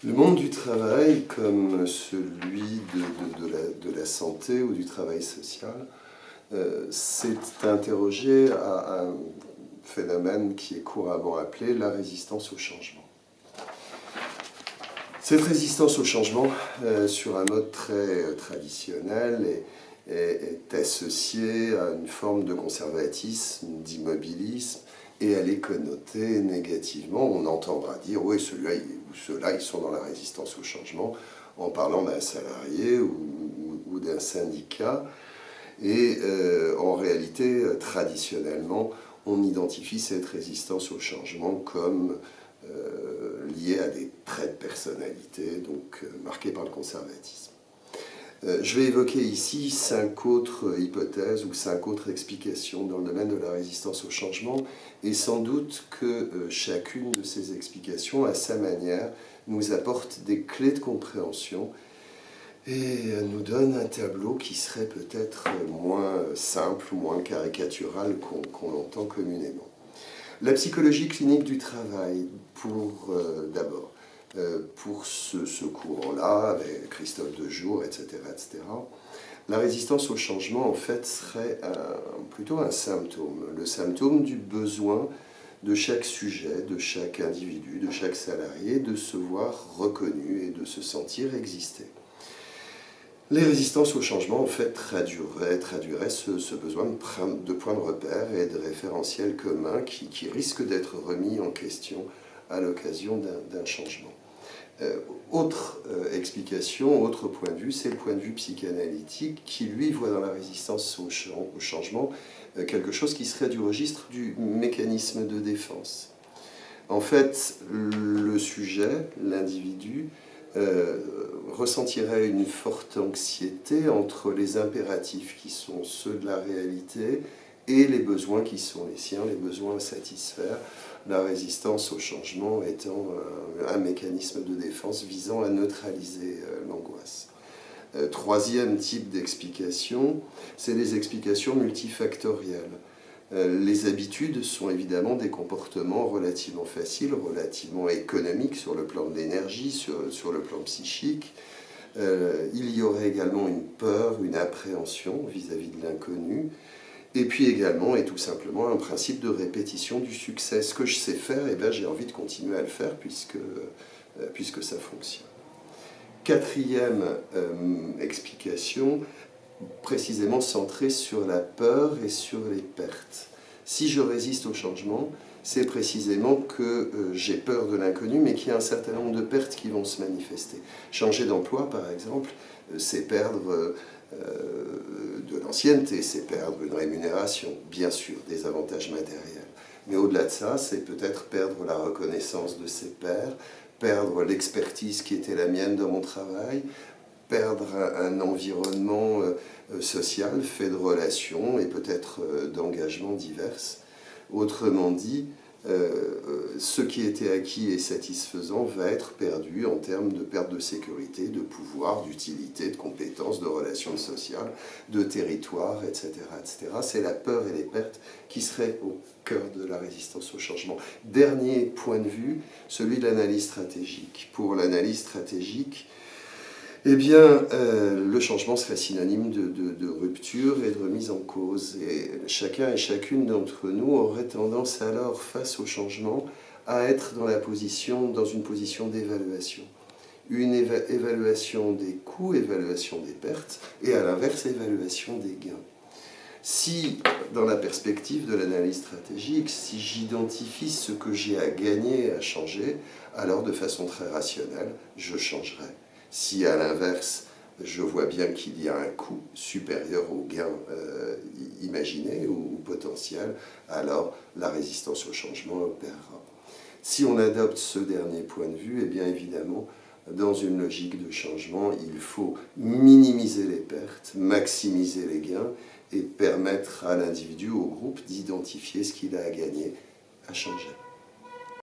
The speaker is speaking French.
Le monde du travail, comme celui de la santé ou du travail social, s'est interrogé à un phénomène qui est couramment appelé la résistance au changement. Cette résistance au changement, sur un mode très traditionnel, est associée à une forme de conservatisme, d'immobilisme, et elle est connotée négativement. On entendra dire « oui, celui-là ou ceux-là, ils sont dans la résistance au changement » en parlant d'un salarié ou d'un syndicat. Et en réalité, traditionnellement, on identifie cette résistance au changement comme liée à des traits de personnalité, donc marqués par le conservatisme. Je vais évoquer ici 5 autres hypothèses ou 5 autres explications dans le domaine de la résistance au changement, et sans doute que chacune de ces explications, à sa manière, nous apporte des clés de compréhension et nous donne un tableau qui serait peut-être moins simple ou moins caricatural qu'on l'entend communément. La psychologie clinique du travail, d'abord. Pour ce courant-là, avec Christophe Dejour, etc., la résistance au changement, en fait, serait plutôt un symptôme. Le symptôme du besoin de chaque sujet, de chaque individu, de chaque salarié, de se voir reconnu et de se sentir exister. Les résistances au changement, en fait, traduiraient ce besoin de points de repère et de référentiels communs qui risquent d'être remis en question à l'occasion d'un changement. Autre explication, autre point de vue, c'est le point de vue psychanalytique qui, lui, voit dans la résistance au changement quelque chose qui serait du registre du mécanisme de défense. En fait, le sujet, l'individu, ressentirait une forte anxiété entre les impératifs qui sont ceux de la réalité et les besoins qui sont les siens, les besoins à satisfaire, la résistance au changement étant un mécanisme de défense visant à neutraliser l'angoisse. Troisième type d'explication, c'est les explications multifactorielles. Les habitudes sont évidemment des comportements relativement faciles, relativement économiques sur le plan de l'énergie, sur le plan psychique. Il y aurait également une peur, une appréhension vis-à-vis de l'inconnu. Et puis également, et tout simplement, un principe de répétition du succès. Ce que je sais faire, eh bien, j'ai envie de continuer à le faire puisque ça fonctionne. Quatrième explication, précisément centrée sur la peur et sur les pertes. Si je résiste au changement, c'est précisément que j'ai peur de l'inconnu, mais qu'il y a un certain nombre de pertes qui vont se manifester. Changer d'emploi, par exemple, c'est perdre de l'ancienneté, c'est perdre une rémunération, bien sûr, des avantages matériels. Mais au-delà de ça, c'est peut-être perdre la reconnaissance de ses pairs, perdre l'expertise qui était la mienne dans mon travail, perdre un environnement social fait de relations et peut-être d'engagements divers. Autrement dit, ce qui était acquis et satisfaisant va être perdu en termes de perte de sécurité, de pouvoir, d'utilité, de compétences, de relations sociales, de territoire, etc. etc. C'est la peur et les pertes qui seraient au cœur de la résistance au changement. Dernier point de vue, celui de l'analyse stratégique. Pour l'analyse stratégique, eh bien, le changement serait synonyme de rupture et de remise en cause. Et chacun et chacune d'entre nous aurait tendance alors, face au changement, à être dans une position d'évaluation. Une évaluation des coûts, évaluation des pertes, et à l'inverse, évaluation des gains. Si, dans la perspective de l'analyse stratégique, si j'identifie ce que j'ai à gagner, à changer, alors de façon très rationnelle, je changerai. Si à l'inverse, je vois bien qu'il y a un coût supérieur au gain imaginé ou potentiel, alors la résistance au changement opérera. Si on adopte ce dernier point de vue, eh bien évidemment, dans une logique de changement, il faut minimiser les pertes, maximiser les gains et permettre à l'individu, au groupe, d'identifier ce qu'il a à gagner, à changer.